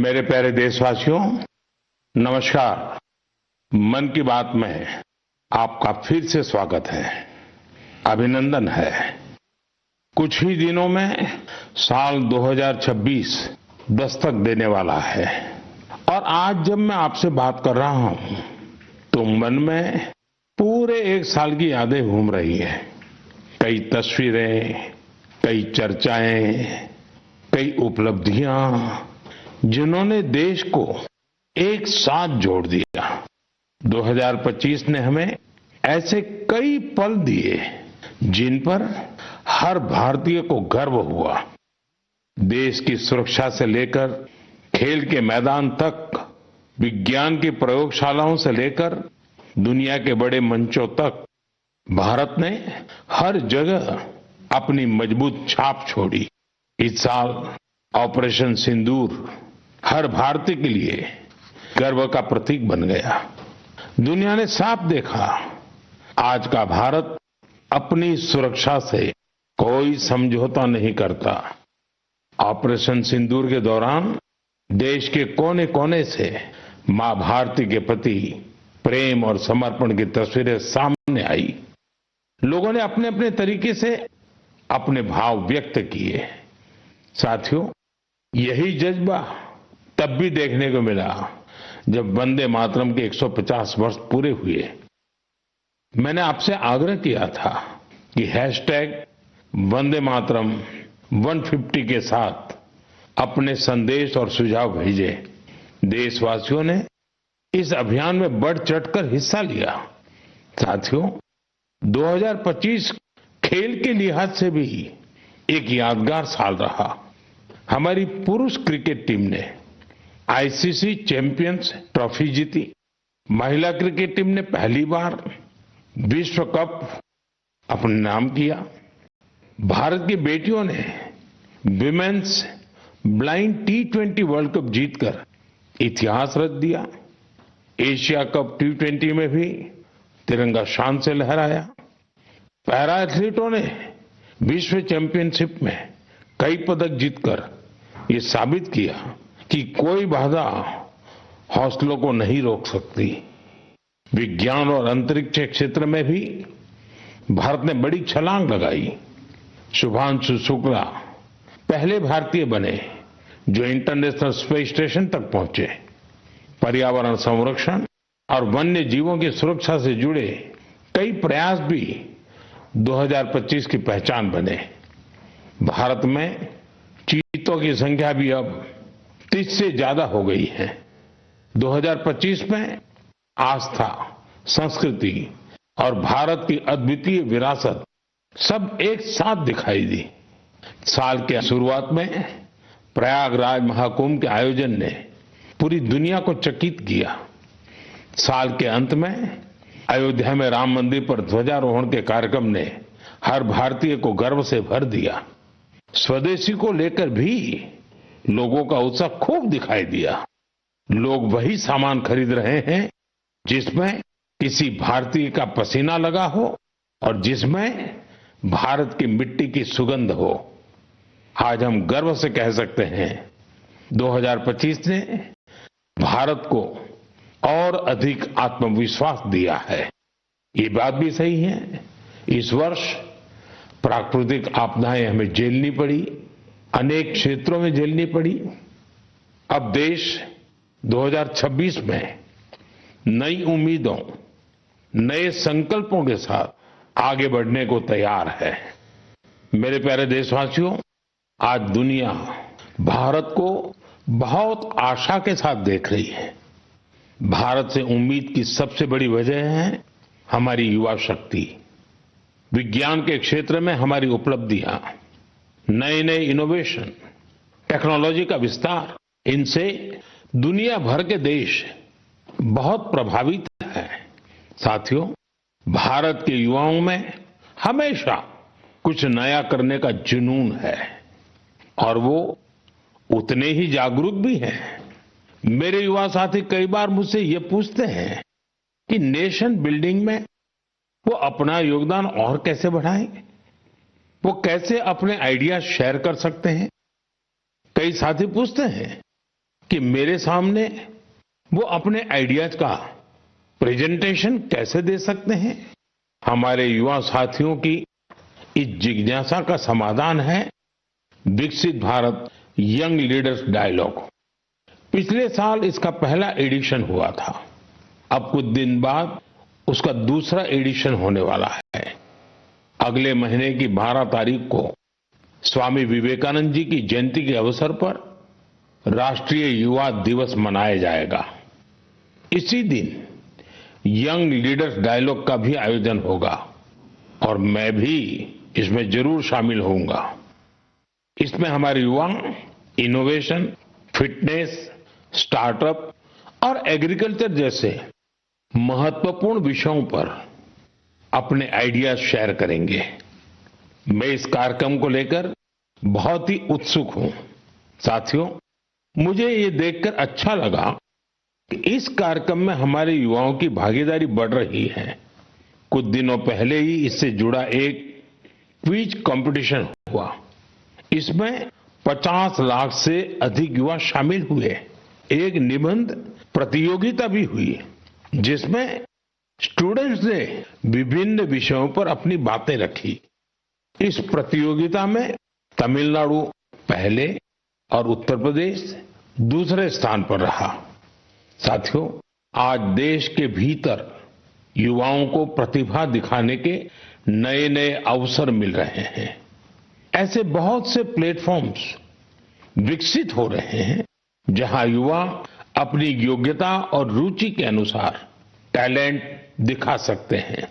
मेरे प्यारे देशवासियों, नमस्कार। मन की बात में आपका फिर से स्वागत है, अभिनंदन है। कुछ ही दिनों में साल 2026 दस्तक देने वाला है और आज जब मैं आपसे बात कर रहा हूं तो मन में पूरे एक साल की यादें घूम रही हैं। कई तस्वीरें, कई चर्चाएं, कई उपलब्धियां जिन्होंने देश को एक साथ जोड़ दिया। 2025 ने हमें ऐसे कई पल दिए जिन पर हर भारतीय को गर्व हुआ। देश की सुरक्षा से लेकर खेल के मैदान तक, विज्ञान की प्रयोगशालाओं से लेकर दुनिया के बड़े मंचों तक भारत ने हर जगह अपनी मजबूत छाप छोड़ी। इस साल ऑपरेशन सिंदूर हर भारतीय के लिए गर्व का प्रतीक बन गया। दुनिया ने साफ देखा, आज का भारत अपनी सुरक्षा से कोई समझौता नहीं करता। ऑपरेशन सिंदूर के दौरान देश के कोने कोने से मां भारती के प्रति प्रेम और समर्पण की तस्वीरें सामने आई। लोगों ने अपने अपने तरीके से अपने भाव व्यक्त किए। साथियों, यही जज्बा तब भी देखने को मिला जब वंदे मातरम के 150 वर्ष पूरे हुए। मैंने आपसे आग्रह किया था कि हैशटैग वंदे मातरम 150 के साथ अपने संदेश और सुझाव भेजें। देशवासियों ने इस अभियान में बढ़ चढ़कर हिस्सा लिया। साथियों, 2025 खेल के लिहाज से भी एक यादगार साल रहा। हमारी पुरुष क्रिकेट टीम ने आईसीसी चैंपियंस ट्रॉफी जीती। महिला क्रिकेट टीम ने पहली बार विश्व कप अपने नाम किया। भारत की बेटियों ने women's blind T20 world cup जीतकर इतिहास रच दिया। एशिया कप T20 में भी तिरंगा शान से लहराया। पैरा एथलीटों ने विश्व चैंपियनशिप में कई पदक जीतकर ये साबित किया कि कोई बाधा हौसलों को नहीं रोक सकती। विज्ञान और अंतरिक्ष क्षेत्र में भी भारत ने बड़ी छलांग लगाई। शुभांशु शुक्ला पहले भारतीय बने जो इंटरनेशनल स्पेस स्टेशन तक पहुंचे। पर्यावरण संरक्षण और वन्य जीवों की सुरक्षा से जुड़े कई प्रयास भी 2025 की पहचान बने। भारत में चीतों की संख्या भी अब 30 से ज्यादा हो गई है। 2025 में आस्था, संस्कृति और भारत की अद्वितीय विरासत सब एक साथ दिखाई दी। साल के शुरुआत में प्रयागराज महाकुंभ के आयोजन ने पूरी दुनिया को चकित किया। साल के अंत में अयोध्या में राम मंदिर पर ध्वजारोहण के कार्यक्रम ने हर भारतीय को गर्व से भर दिया। स्वदेशी को लेकर भी लोगों का उत्साह खूब दिखाई दिया। लोग वही सामान खरीद रहे हैं जिसमें किसी भारतीय का पसीना लगा हो और जिसमें भारत की मिट्टी की सुगंध हो। आज हम गर्व से कह सकते हैं 2025 ने भारत को और अधिक आत्मविश्वास दिया है। ये बात भी सही है, इस वर्ष प्राकृतिक आपदाएं हमें झेलनी पड़ी, अनेक क्षेत्रों में झेलनी पड़ी। अब देश 2026 में नई उम्मीदों, नए संकल्पों के साथ आगे बढ़ने को तैयार है। मेरे प्यारे देशवासियों, आज दुनिया भारत को बहुत आशा के साथ देख रही है। भारत से उम्मीद की सबसे बड़ी वजह है हमारी युवा शक्ति। विज्ञान के क्षेत्र में हमारी उपलब्धियां, नए नए इनोवेशन, टेक्नोलॉजी का विस्तार, इनसे दुनिया भर के देश बहुत प्रभावित हैं। साथियों, भारत के युवाओं में हमेशा कुछ नया करने का जुनून है और वो उतने ही जागरूक भी हैं। मेरे युवा साथी कई बार मुझसे ये पूछते हैं कि नेशन बिल्डिंग में वो अपना योगदान और कैसे बढ़ाएं, वो कैसे अपने आइडिया शेयर कर सकते हैं। कई साथी पूछते हैं कि मेरे सामने वो अपने आइडियाज का प्रेजेंटेशन कैसे दे सकते हैं। हमारे युवा साथियों की इस जिज्ञासा का समाधान है विकसित भारत यंग लीडर्स डायलॉग। पिछले साल इसका पहला एडिशन हुआ था। अब कुछ दिन बाद उसका दूसरा एडिशन होने वाला है। अगले महीने की 12 तारीख को स्वामी विवेकानंद जी की जयंती के अवसर पर राष्ट्रीय युवा दिवस मनाया जाएगा। इसी दिन यंग लीडर्स डायलॉग का भी आयोजन होगा और मैं भी इसमें जरूर शामिल होऊंगा। इसमें हमारे युवा इनोवेशन, फिटनेस, स्टार्टअप और एग्रीकल्चर जैसे महत्वपूर्ण विषयों पर अपने आइडियाज शेयर करेंगे। मैं इस कार्यक्रम को लेकर बहुत ही उत्सुक हूं। साथियों, मुझे ये देखकर अच्छा लगा कि इस कार्यक्रम में हमारे युवाओं की भागीदारी बढ़ रही है। कुछ दिनों पहले ही इससे जुड़ा एक क्विज कंपटीशन हुआ। इसमें 50 लाख से अधिक युवा शामिल हुए। एक निबंध प्रतियोगिता भी हुई जिसमें स्टूडेंट्स ने विभिन्न विषयों पर अपनी बातें रखी। इस प्रतियोगिता में तमिलनाडु पहले और उत्तर प्रदेश दूसरे स्थान पर रहा। साथियों, आज देश के भीतर युवाओं को प्रतिभा दिखाने के नए नए अवसर मिल रहे हैं। ऐसे बहुत से प्लेटफॉर्म्स विकसित हो रहे हैं जहां युवा अपनी योग्यता और रुचि के अनुसार टैलेंट दिखा सकते हैं।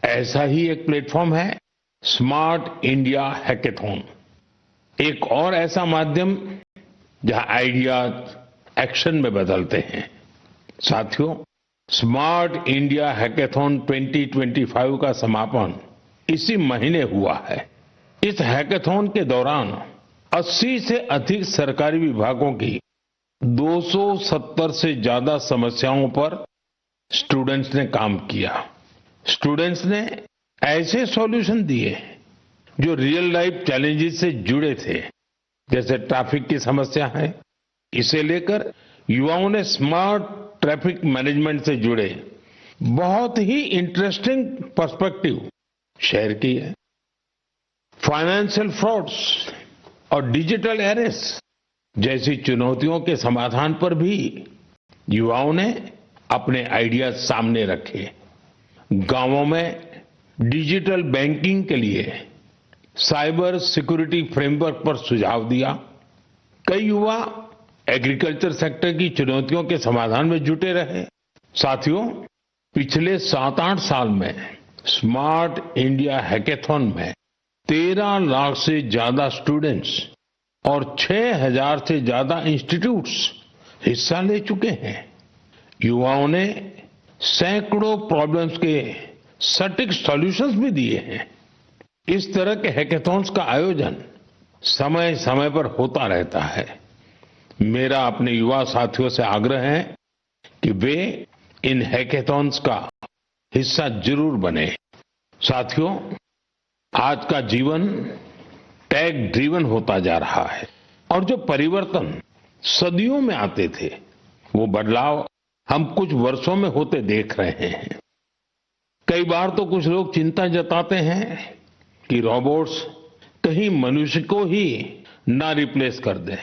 ऐसा ही एक प्लेटफॉर्म है स्मार्ट इंडिया हैकेथॉन। एक और ऐसा माध्यम जहां आइडियाज एक्शन में बदलते हैं। साथियों, स्मार्ट इंडिया हैकेथॉन 2025 का समापन इसी महीने हुआ है। इस हैकेथॉन के दौरान 80 से अधिक सरकारी विभागों की 270 से ज्यादा समस्याओं पर स्टूडेंट्स ने काम किया। स्टूडेंट्स ने ऐसे सॉल्यूशन दिए जो रियल लाइफ चैलेंजेस से जुड़े थे, जैसे ट्रैफिक की समस्या है। इसे लेकर युवाओं ने स्मार्ट ट्रैफिक मैनेजमेंट से जुड़े बहुत ही इंटरेस्टिंग पर्सपेक्टिव शेयर किए। फाइनेंशियल फ्रॉड्स और डिजिटल एरेस्ट जैसी चुनौतियों के समाधान पर भी युवाओं ने अपने आइडियाज सामने रखे। गांवों में डिजिटल बैंकिंग के लिए साइबर सिक्योरिटी फ्रेमवर्क पर सुझाव दिया। कई युवा एग्रीकल्चर सेक्टर की चुनौतियों के समाधान में जुटे रहे। साथियों, पिछले 7-8 साल में स्मार्ट इंडिया हैकेथॉन में 13 लाख से ज्यादा स्टूडेंट्स और 6,000 से ज्यादा इंस्टीट्यूट्स हिस्सा ले चुके हैं। युवाओं ने सैकड़ों प्रॉब्लम्स के सटीक सॉल्यूशंस भी दिए हैं। इस तरह के हैकेथॉन्स का आयोजन समय समय पर होता रहता है। मेरा अपने युवा साथियों से आग्रह है कि वे इन हैकेथॉन्स का हिस्सा जरूर बने। साथियों, आज का जीवन टेक ड्रिवन होता जा रहा है और जो परिवर्तन सदियों में आते थे, वो बदलाव हम कुछ वर्षों में होते देख रहे हैं। कई बार तो कुछ लोग चिंता जताते हैं कि रोबोट्स कहीं मनुष्य को ही ना रिप्लेस कर दें।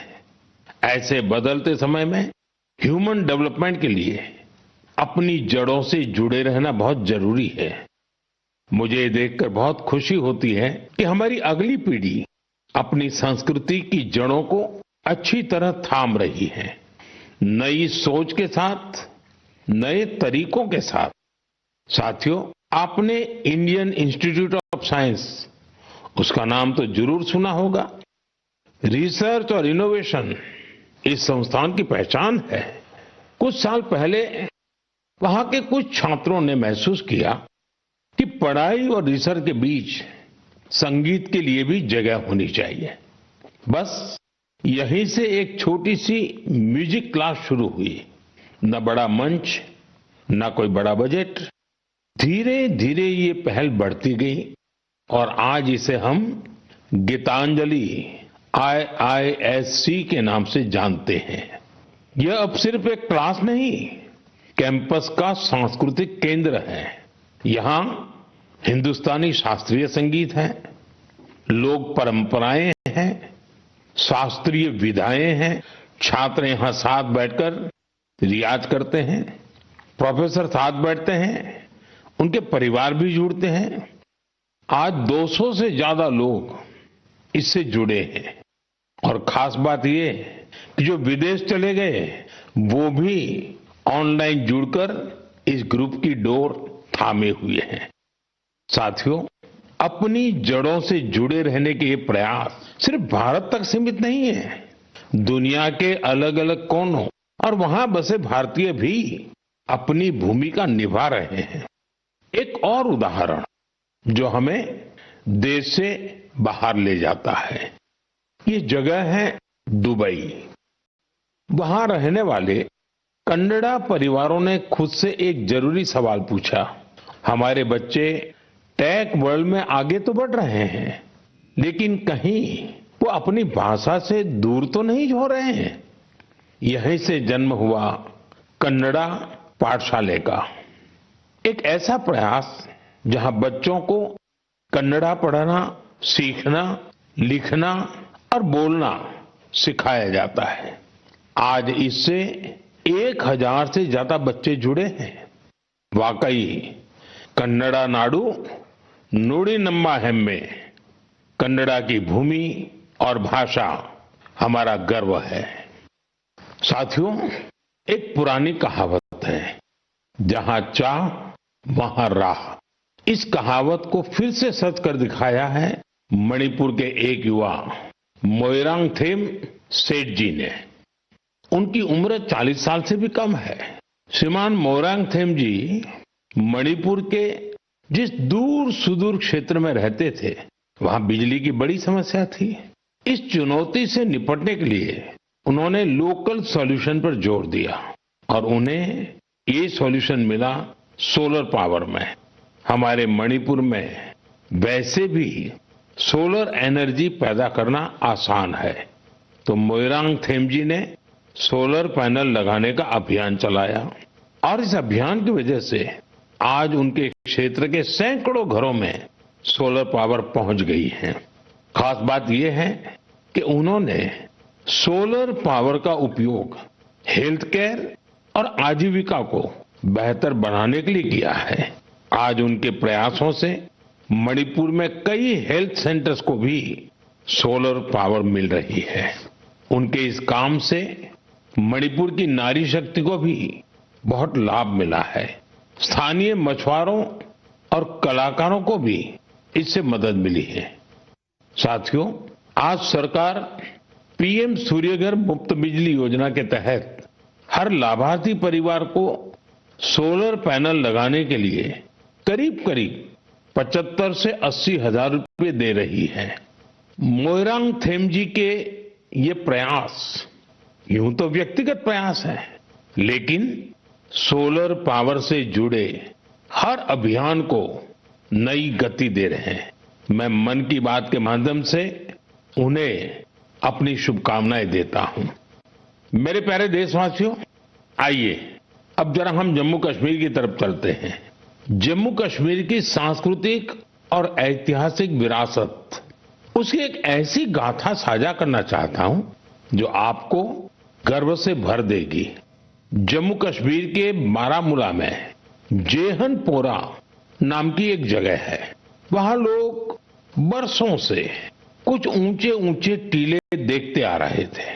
ऐसे बदलते समय में ह्यूमन डेवलपमेंट के लिए अपनी जड़ों से जुड़े रहना बहुत जरूरी है। मुझे ये देखकर बहुत खुशी होती है कि हमारी अगली पीढ़ी अपनी संस्कृति की जड़ों को अच्छी तरह थाम रही है। नई सोच के साथ, नए तरीकों के साथ। साथियों, आपने इंडियन इंस्टीट्यूट ऑफ साइंस, उसका नाम तो जरूर सुना होगा। रिसर्च और इनोवेशन इस संस्थान की पहचान है। कुछ साल पहले वहां के कुछ छात्रों ने महसूस किया कि पढ़ाई और रिसर्च के बीच संगीत के लिए भी जगह होनी चाहिए। बस यहीं से एक छोटी सी म्यूजिक क्लास शुरू हुई। न बड़ा मंच, न कोई बड़ा बजट। धीरे धीरे ये पहल बढ़ती गई और आज इसे हम गीतांजलि IISc के नाम से जानते हैं। यह अब सिर्फ एक क्लास नहीं, कैंपस का सांस्कृतिक केंद्र है। यहाँ हिंदुस्तानी शास्त्रीय संगीत है, लोक परंपराएं हैं, शास्त्रीय विधाएं हैं। छात्र यहाँ साथ बैठकर रियाज करते हैं, प्रोफेसर साथ बैठते हैं, उनके परिवार भी जुड़ते हैं। आज 200 से ज्यादा लोग इससे जुड़े हैं और खास बात ये कि जो विदेश चले गए वो भी ऑनलाइन जुड़कर इस ग्रुप की डोर थामे हुए हैं। साथियों, अपनी जड़ों से जुड़े रहने के ये प्रयास सिर्फ भारत तक सीमित नहीं है। दुनिया के अलग अलग कोनों और वहां बसे भारतीय भी अपनी भूमिका निभा रहे हैं। एक और उदाहरण जो हमें देश से बाहर ले जाता है, ये जगह है दुबई। वहां रहने वाले कन्नड़ा परिवारों ने खुद से एक जरूरी सवाल पूछा। हमारे बच्चे टेक वर्ल्ड में आगे तो बढ़ रहे हैं, लेकिन कहीं वो अपनी भाषा से दूर तो नहीं हो रहे हैं। यहीं से जन्म हुआ कन्नड़ा पाठशाले का, एक ऐसा प्रयास जहां बच्चों को कन्नड़ा पढ़ना, सीखना, लिखना और बोलना सिखाया जाता है। आज इससे 1000 से ज्यादा बच्चे जुड़े हैं। वाकई कन्नड़ा नाडु नुडी नम्मा हेम्मे, कन्नड़ा की भूमि और भाषा हमारा गर्व है। साथियों, एक पुरानी कहावत है, जहां चाह वहां राह। इस कहावत को फिर से सच कर दिखाया है मणिपुर के एक युवा मोइरांगथेम सेठ जी ने। उनकी उम्र 40 साल से भी कम है। श्रीमान मोइरांगथेम जी मणिपुर के जिस दूर सुदूर क्षेत्र में रहते थे, वहां बिजली की बड़ी समस्या थी। इस चुनौती से निपटने के लिए उन्होंने लोकल सॉल्यूशन पर जोर दिया और उन्हें ये सॉल्यूशन मिला सोलर पावर में। हमारे मणिपुर में वैसे भी सोलर एनर्जी पैदा करना आसान है, तो मोइरांगथेम जी ने सोलर पैनल लगाने का अभियान चलाया और इस अभियान की वजह से आज उनके क्षेत्र के सैकड़ों घरों में सोलर पावर पहुंच गई है। खास बात यह है कि उन्होंने सोलर पावर का उपयोग हेल्थ केयर और आजीविका को बेहतर बनाने के लिए किया है। आज उनके प्रयासों से मणिपुर में कई हेल्थ सेंटर्स को भी सोलर पावर मिल रही है। उनके इस काम से मणिपुर की नारी शक्ति को भी बहुत लाभ मिला है। स्थानीय मछुआरों और कलाकारों को भी इससे मदद मिली है। साथियों, आज सरकार पीएम सूर्यघर मुफ्त बिजली योजना के तहत हर लाभार्थी परिवार को सोलर पैनल लगाने के लिए करीब करीब 75 से 80 हजार रुपए दे रही है। मोइरांगथेम जी के ये प्रयास यूं तो व्यक्तिगत प्रयास है, लेकिन सोलर पावर से जुड़े हर अभियान को नई गति दे रहे हैं। मैं मन की बात के माध्यम से उन्हें अपनी शुभकामनाएं देता हूं। मेरे प्यारे देशवासियों, आइए अब जरा हम जम्मू कश्मीर की तरफ चलते हैं। जम्मू कश्मीर की सांस्कृतिक और ऐतिहासिक विरासत, उसकी एक ऐसी गाथा साझा करना चाहता हूं जो आपको गर्व से भर देगी। जम्मू कश्मीर के बारामूला में जेहनपोरा नाम की एक जगह है। वहां लोग बरसों से कुछ ऊंचे ऊंचे टीले देखते आ रहे थे।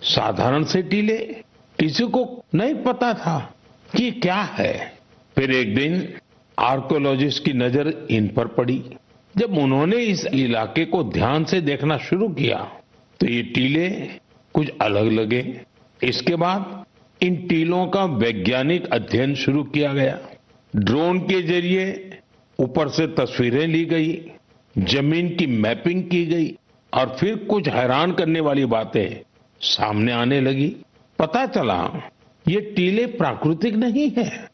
साधारण से टीले, किसी को नहीं पता था कि क्या है। फिर एक दिन आर्कोलॉजिस्ट की नजर इन पर पड़ी। जब उन्होंने इस इलाके को ध्यान से देखना शुरू किया तो ये टीले कुछ अलग लगे। इसके बाद इन टीलों का वैज्ञानिक अध्ययन शुरू किया गया। ड्रोन के जरिए ऊपर से तस्वीरें ली गई, जमीन की मैपिंग की गई और फिर कुछ हैरान करने वाली बातें सामने आने लगी। पता चला ये टीले प्राकृतिक नहीं है,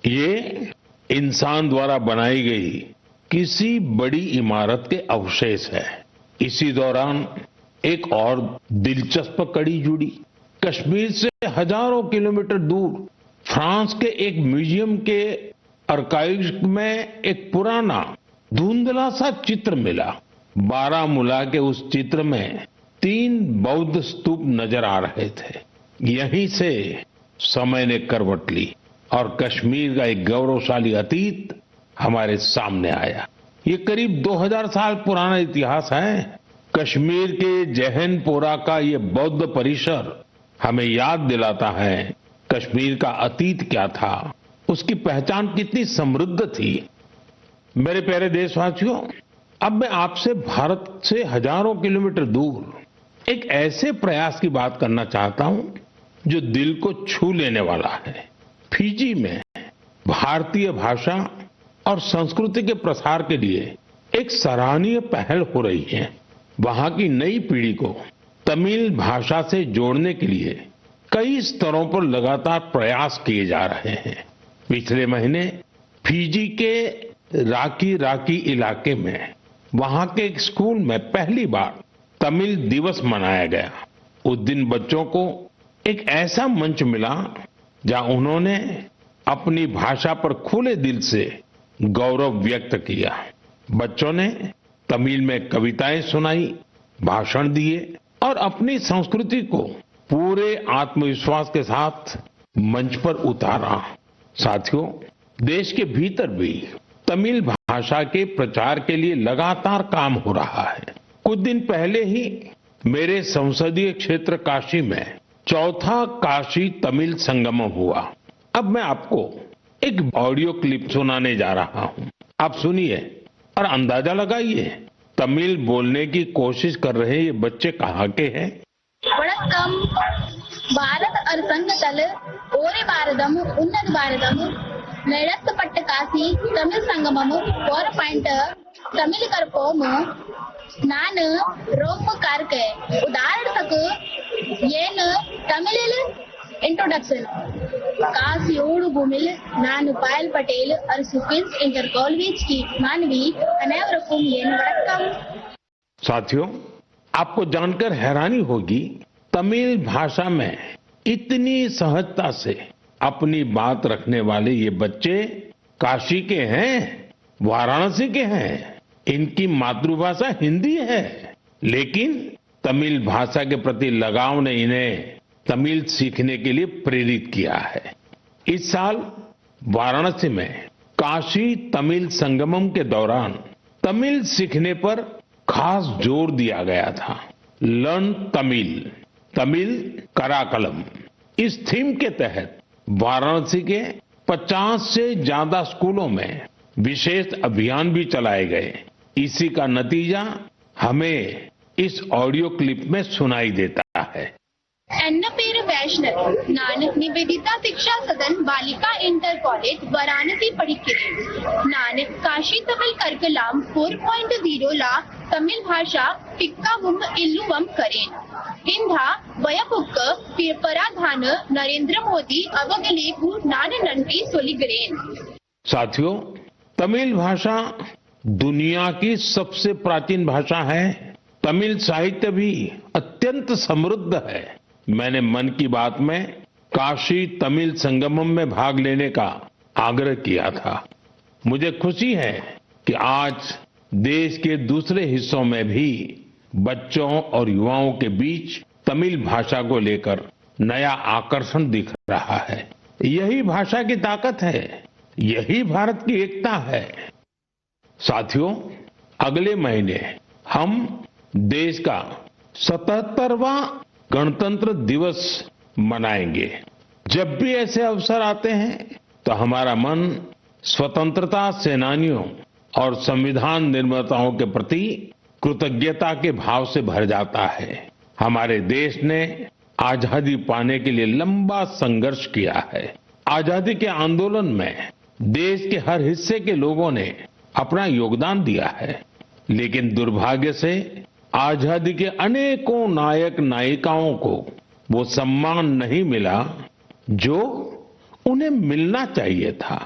ये इंसान द्वारा बनाई गई किसी बड़ी इमारत के अवशेष है। इसी दौरान एक और दिलचस्प कड़ी जुड़ी। कश्मीर से हजारों किलोमीटर दूर फ्रांस के एक म्यूजियम के आर्काइव में एक पुराना धुंधला सा चित्र मिला। बारामूला के उस चित्र में 3 बौद्ध स्तूप नजर आ रहे थे। यहीं से समय ने करवट ली और कश्मीर का एक गौरवशाली अतीत हमारे सामने आया। ये करीब 2000 साल पुराना इतिहास है। कश्मीर के जहनपोरा का ये बौद्ध परिसर हमें याद दिलाता है कश्मीर का अतीत क्या था, उसकी पहचान कितनी समृद्ध थी। मेरे प्यारे देशवासियों, अब मैं आपसे भारत से हजारों किलोमीटर दूर एक ऐसे प्रयास की बात करना चाहता हूं जो दिल को छू लेने वाला है। फिजी में भारतीय भाषा और संस्कृति के प्रसार के लिए एक सराहनीय पहल हो रही है। वहां की नई पीढ़ी को तमिल भाषा से जोड़ने के लिए कई स्तरों पर लगातार प्रयास किए जा रहे हैं। पिछले महीने फिजी के राकी इलाके में वहां के एक स्कूल में पहली बार तमिल दिवस मनाया गया। उस दिन बच्चों को एक ऐसा मंच मिला जहां उन्होंने अपनी भाषा पर खुले दिल से गौरव व्यक्त किया। बच्चों ने तमिल में कविताएं सुनाई, भाषण दिए और अपनी संस्कृति को पूरे आत्मविश्वास के साथ मंच पर उतारा। साथियों, देश के भीतर भी तमिल भाषा के प्रचार के लिए लगातार काम हो रहा है। कुछ दिन पहले ही मेरे संसदीय क्षेत्र काशी में चौथा काशी तमिल संगमम हुआ। अब मैं आपको एक ऑडियो क्लिप सुनाने जा रहा हूं। आप सुनिए और अंदाजा लगाइए तमिल बोलने की कोशिश कर रहे ये बच्चे कहाँ के हैं। வணக்கம். பாரத் அரசங்கத்தல் ஓரே பாரதம் உன்னத பாரதம் நடத்தப்பட்ட காசி தமிழ் சங்கமம் 4 தமிழ் கற்போம் ನಾನು ரொம்ப ಕಾರ್ಕೆ ಉದಾಹರಣಕ್ಕೆ ಏನು ತಮಿಳಿಲ್ ಇಂಟ್ರೊಡಕ್ಷನ್ காசியோடு பூமியில் நான் பாயல் பட்டேல் அரசு கிங்ஸ் इंटर कॉलेज की मानवी अनेवरकुम एन वणक्कम। साथियों, आपको जानकर हैरानी होगी तमिल भाषा में इतनी सहजता से अपनी बात रखने वाले ये बच्चे काशी के हैं, वाराणसी के हैं। इनकी मातृभाषा हिंदी है, लेकिन तमिल भाषा के प्रति लगाव ने इन्हें तमिल सीखने के लिए प्रेरित किया है। इस साल वाराणसी में काशी तमिल संगमम के दौरान तमिल सीखने पर खास जोर दिया गया था। लर्न तमिल, तमिल कराकलम, इस थीम के तहत वाराणसी के 50 से ज्यादा स्कूलों में विशेष अभियान भी चलाए गए। इसी का नतीजा हमें इस ऑडियो क्लिप में सुनाई देता है। എന്ന പേര് വൈഷ്ണവ്. ഞാൻ നിവേദിത ശിക്ഷാ സദൻ ബാലിका इंटर कॉलेज वाराणसी പഠിக்கிறேன். ഞാൻ കാശി തമിഴ് കർക്കലാം 4.0 ला तमिल भाषा टिक्कावुम इल्लुवम करेन. ಇಂधा ವಯಪುಕ್ಕ ಪರಾಧಾನ नरेंद्र मोदी ಅವಗಲೇಕು ನಾನು नंटी सोलिगरेन। साथियों, तमिल भाषा दुनिया की सबसे प्राचीन भाषा है। तमिल साहित्य भी अत्यंत समृद्ध है। मैंने मन की बात में काशी तमिल संगमम में भाग लेने का आग्रह किया था। मुझे खुशी है कि आज देश के दूसरे हिस्सों में भी बच्चों और युवाओं के बीच तमिल भाषा को लेकर नया आकर्षण दिख रहा है। यही भाषा की ताकत है, यही भारत की एकता है। साथियों, अगले महीने हम देश का 77वां गणतंत्र दिवस मनाएंगे। जब भी ऐसे अवसर आते हैं तो हमारा मन स्वतंत्रता सेनानियों और संविधान निर्माताओं के प्रति कृतज्ञता के भाव से भर जाता है। हमारे देश ने आजादी पाने के लिए लंबा संघर्ष किया है। आजादी के आंदोलन में देश के हर हिस्से के लोगों ने अपना योगदान दिया है, लेकिन दुर्भाग्य से आजादी के अनेकों नायक नायिकाओं को वो सम्मान नहीं मिला जो उन्हें मिलना चाहिए था।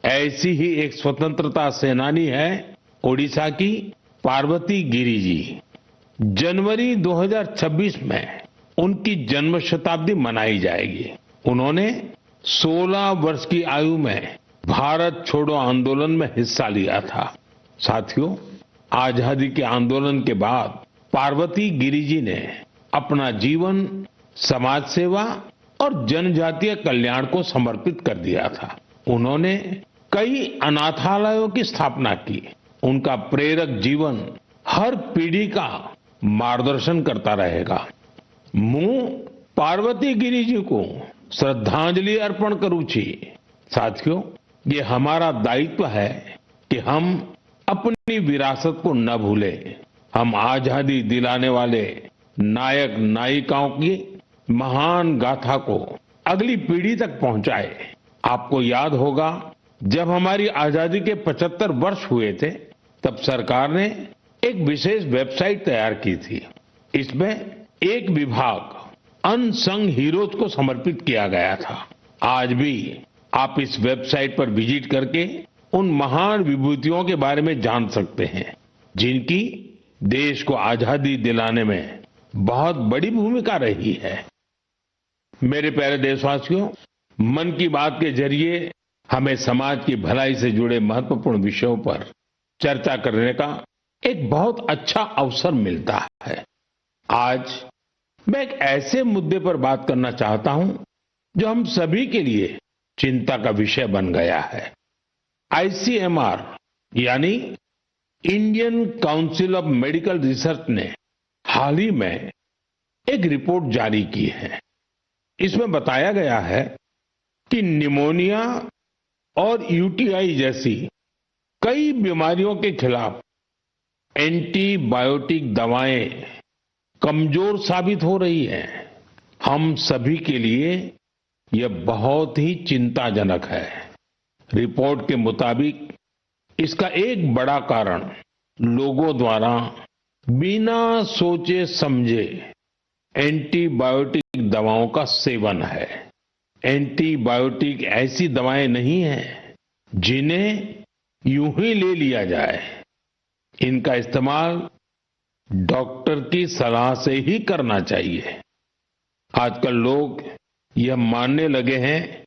ऐसी ही एक स्वतंत्रता सेनानी है ओडिशा की पार्वती गिरी जी। जनवरी 2026 में उनकी जन्म शताब्दी मनाई जाएगी। उन्होंने 16 वर्ष की आयु में भारत छोड़ो आंदोलन में हिस्सा लिया था। साथियों, आजादी के आंदोलन के बाद पार्वती गिरि जी ने अपना जीवन समाज सेवा और जनजातीय कल्याण को समर्पित कर दिया था। उन्होंने कई अनाथालयों की स्थापना की। उनका प्रेरक जीवन हर पीढ़ी का मार्गदर्शन करता रहेगा। मैं पार्वती गिरि जी को श्रद्धांजलि अर्पण करूं छी। साथियों, ये हमारा दायित्व है कि हम अपनी विरासत को न भूलें। हम आजादी दिलाने वाले नायक नायिकाओं की महान गाथा को अगली पीढ़ी तक पहुंचाए। आपको याद होगा, जब हमारी आजादी के 75 वर्ष हुए थे, तब सरकार ने एक विशेष वेबसाइट तैयार की थी। इसमें एक विभाग अनसंग हीरोज को समर्पित किया गया था। आज भी आप इस वेबसाइट पर विजिट करके उन महान विभूतियों के बारे में जान सकते हैं, जिनकी देश को आजादी दिलाने में बहुत बड़ी भूमिका रही है। मेरे प्यारे देशवासियों, मन की बात के जरिए हमें समाज की भलाई से जुड़े महत्वपूर्ण विषयों पर चर्चा करने का एक बहुत अच्छा अवसर मिलता है। आज मैं एक ऐसे मुद्दे पर बात करना चाहता हूं जो हम सभी के लिए चिंता का विषय बन गया है। आईसीएमआर यानी Indian council of medical research ने हाल ही में एक रिपोर्ट जारी की है। इसमें बताया गया है कि निमोनिया और यूटीआई जैसी कई बीमारियों के खिलाफ एंटीबायोटिक दवाएं कमजोर साबित हो रही हैं। हम सभी के लिए यह बहुत ही चिंताजनक है। रिपोर्ट के मुताबिक इसका एक बड़ा कारण लोगों द्वारा बिना सोचे समझे एंटीबायोटिक दवाओं का सेवन है। एंटीबायोटिक ऐसी दवाएं नहीं हैं जिन्हें यूं ही ले लिया जाए। इनका इस्तेमाल डॉक्टर की सलाह से ही करना चाहिए। आजकल लोग यह मानने लगे हैं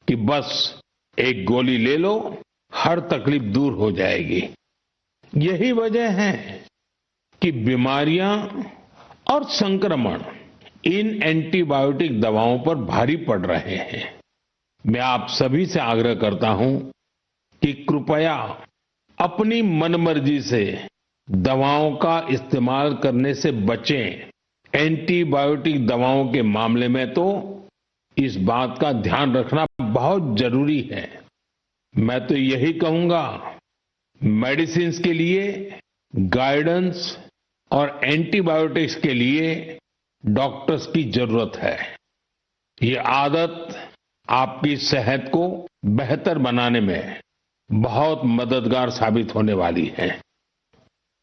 कि बस एक गोली ले लो, हर तकलीफ दूर हो जाएगी। यही वजह है कि बीमारियां और संक्रमण इन एंटीबायोटिक दवाओं पर भारी पड़ रहे हैं। मैं आप सभी से आग्रह करता हूं कि कृपया अपनी मनमर्जी से दवाओं का इस्तेमाल करने से बचें। एंटीबायोटिक दवाओं के मामले में तो इस बात का ध्यान रखना बहुत जरूरी है। मैं तो यही कहूंगा, मेडिसिन्स के लिए गाइडेंस और एंटीबायोटिक्स के लिए डॉक्टर्स की जरूरत है। ये आदत आपकी सेहत को बेहतर बनाने में बहुत मददगार साबित होने वाली है।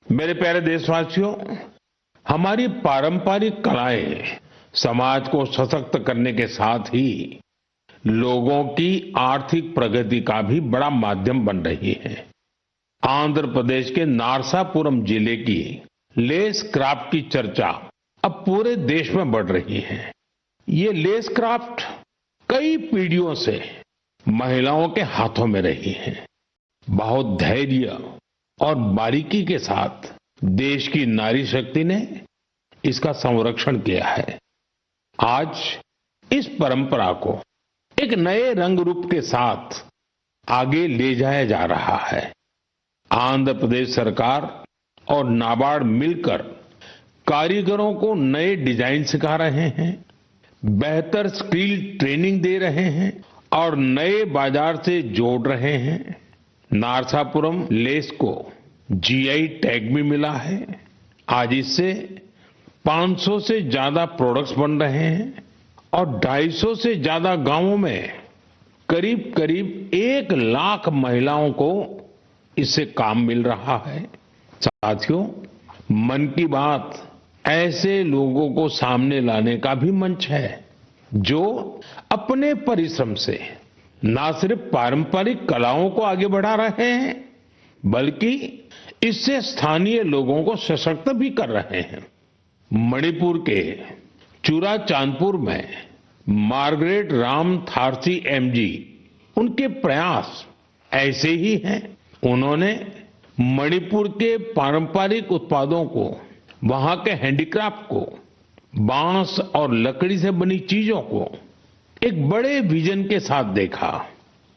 मेरे प्यारे देशवासियों, हमारी पारंपरिक कलाएं समाज को सशक्त करने के साथ ही लोगों की आर्थिक प्रगति का भी बड़ा माध्यम बन रही है। आंध्र प्रदेश के नारसापुरम जिले की लेस क्राफ्ट की चर्चा अब पूरे देश में बढ़ रही है। ये लेस क्राफ्ट कई पीढ़ियों से महिलाओं के हाथों में रही है। बहुत धैर्य और बारीकी के साथ देश की नारी शक्ति ने इसका संरक्षण किया है। आज इस परंपरा को एक नए रंग रूप के साथ आगे ले जाया जा रहा है। आंध्र प्रदेश सरकार और नाबार्ड मिलकर कारीगरों को नए डिजाइन सिखा रहे हैं, बेहतर स्किल ट्रेनिंग दे रहे हैं और नए बाजार से जोड़ रहे हैं। नारसापुरम लेस को जीआई टैग भी मिला है। आज इससे 500 से ज्यादा प्रोडक्ट्स बन रहे हैं और 250 से ज्यादा गांवों में करीब करीब 1 लाख महिलाओं को इससे काम मिल रहा है। साथियों, मन की बात ऐसे लोगों को सामने लाने का भी मंच है जो अपने परिश्रम से न सिर्फ पारंपरिक कलाओं को आगे बढ़ा रहे हैं, बल्कि इससे स्थानीय लोगों को सशक्त भी कर रहे हैं। मणिपुर के चूराचांदपुर में मार्गरेट राम थारसी एमजी, उनके प्रयास ऐसे ही हैं। उन्होंने मणिपुर के पारंपरिक उत्पादों को, वहां के हैंडीक्राफ्ट को, बांस और लकड़ी से बनी चीजों को एक बड़े विजन के साथ देखा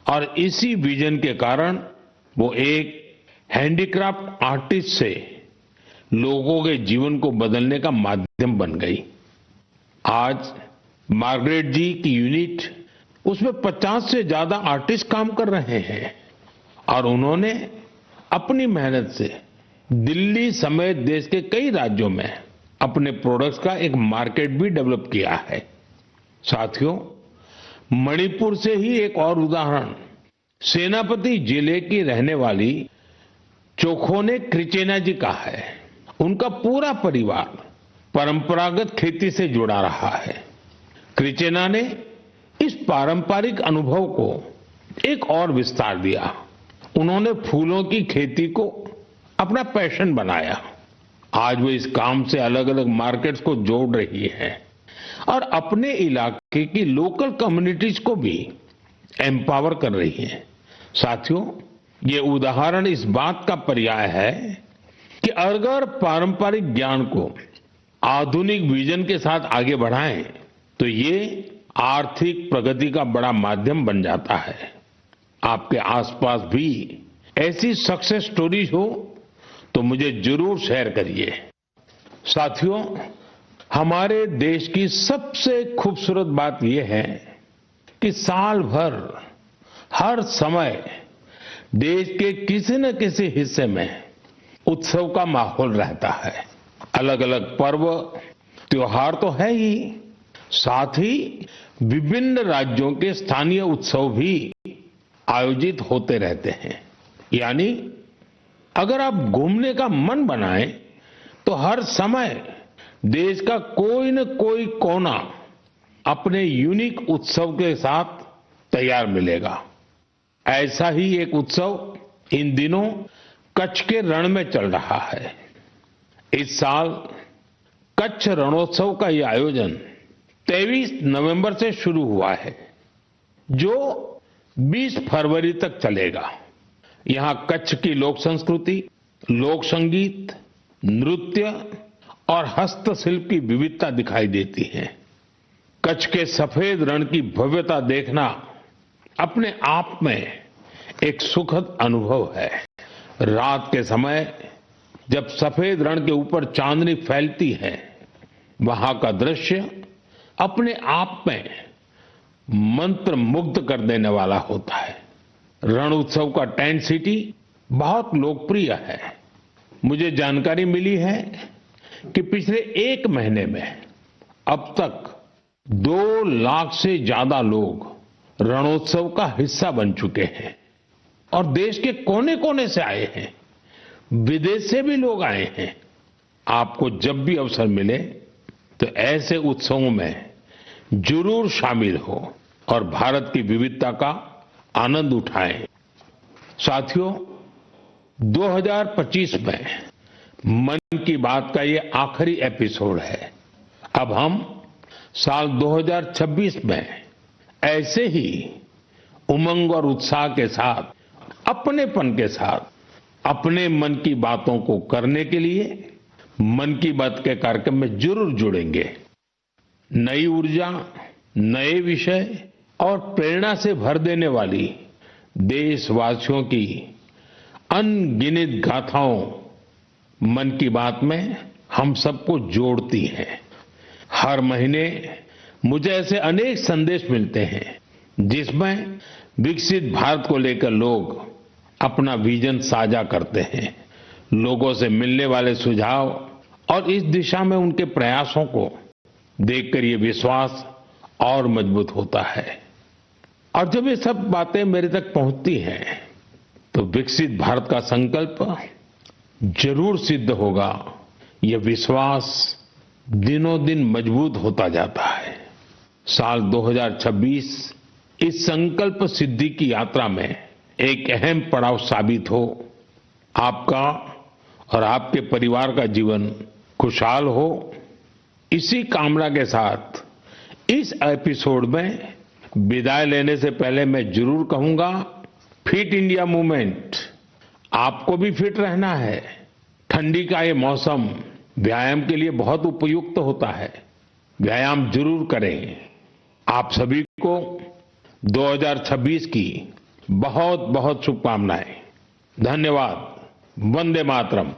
और इसी विजन के कारण वो एक हैंडीक्राफ्ट आर्टिस्ट से लोगों के जीवन को बदलने का माध्यम बन गई। आज मार्गरेट जी की यूनिट, उसमें 50 से ज्यादा आर्टिस्ट काम कर रहे हैं और उन्होंने अपनी मेहनत से दिल्ली समेत देश के कई राज्यों में अपने प्रोडक्ट्स का एक मार्केट भी डेवलप किया है। साथियों, मणिपुर से ही एक और उदाहरण सेनापति जिले की रहने वाली चोखोने क्रिचेना जी का है। उनका पूरा परिवार परंपरागत खेती से जुड़ा रहा है। क्रिचेना ने इस पारंपरिक अनुभव को एक और विस्तार दिया। उन्होंने फूलों की खेती को अपना पैशन बनाया। आज वो इस काम से अलग अलग मार्केट्स को जोड़ रही है और अपने इलाके की लोकल कम्युनिटीज को भी एम्पावर कर रही है। साथियों, ये उदाहरण इस बात का पर्याय है कि अगर पारंपरिक ज्ञान को आधुनिक विजन के साथ आगे बढ़ाएं तो ये आर्थिक प्रगति का बड़ा माध्यम बन जाता है। आपके आसपास भी ऐसी सक्सेस स्टोरीज हो तो मुझे जरूर शेयर करिए। साथियों, हमारे देश की सबसे खूबसूरत बात यह है कि साल भर हर समय देश के किसी न किसी हिस्से में उत्सव का माहौल रहता है। अलग अलग पर्व त्योहार तो है ही, साथ ही विभिन्न राज्यों के स्थानीय उत्सव भी आयोजित होते रहते हैं। यानी अगर आप घूमने का मन बनाएं तो हर समय देश का कोई न कोई कोना अपने यूनिक उत्सव के साथ तैयार मिलेगा। ऐसा ही एक उत्सव इन दिनों कच्छ के रण में चल रहा है। इस साल कच्छ रणोत्सव का यह आयोजन 23 नवंबर से शुरू हुआ है, जो 20 फरवरी तक चलेगा। यहां कच्छ की लोक संस्कृति, लोक संगीत, नृत्य और हस्तशिल्प की विविधता दिखाई देती है। कच्छ के सफेद रण की भव्यता देखना अपने आप में एक सुखद अनुभव है। रात के समय जब सफेद रण के ऊपर चांदनी फैलती है, वहां का दृश्य अपने आप में मंत्र मुग्ध कर देने वाला होता है। रण उत्सव का टेंट सिटी बहुत लोकप्रिय है। मुझे जानकारी मिली है कि पिछले एक महीने में अब तक 2 लाख से ज्यादा लोग रणोत्सव का हिस्सा बन चुके हैं और देश के कोने कोने से आए हैं, विदेश से भी लोग आए हैं। आपको जब भी अवसर मिले तो ऐसे उत्सवों में जरूर शामिल हो और भारत की विविधता का आनंद उठाएं। साथियों, 2025 में मन की बात का ये आखिरी एपिसोड है। अब हम साल 2026 में ऐसे ही उमंग और उत्साह के साथ, अपनेपन के साथ अपने मन की बातों को करने के लिए मन की बात के कार्यक्रम में जरूर जुड़ेंगे। नई ऊर्जा, नए विषय और प्रेरणा से भर देने वाली देशवासियों की अनगिनत गाथाओं मन की बात में हम सबको जोड़ती हैं। हर महीने मुझे ऐसे अनेक संदेश मिलते हैं जिसमें विकसित भारत को लेकर लोग अपना विजन साझा करते हैं। लोगों से मिलने वाले सुझाव और इस दिशा में उनके प्रयासों को देखकर ये विश्वास और मजबूत होता है। और जब ये सब बातें मेरे तक पहुंचती हैं तो विकसित भारत का संकल्प जरूर सिद्ध होगा। ये विश्वास दिनों दिन मजबूत होता जाता है। साल 2026 इस संकल्प सिद्धि की यात्रा में एक अहम पड़ाव साबित हो। आपका और आपके परिवार का जीवन खुशहाल हो, इसी कामना के साथ इस एपिसोड में विदाई लेने से पहले मैं जरूर कहूंगा, फिट इंडिया मूवमेंट, आपको भी फिट रहना है। ठंडी का ये मौसम व्यायाम के लिए बहुत उपयुक्त होता है। व्यायाम जरूर करें। आप सभी को 2026 की बहुत बहुत शुभकामनाएं। धन्यवाद। वंदे मातरम।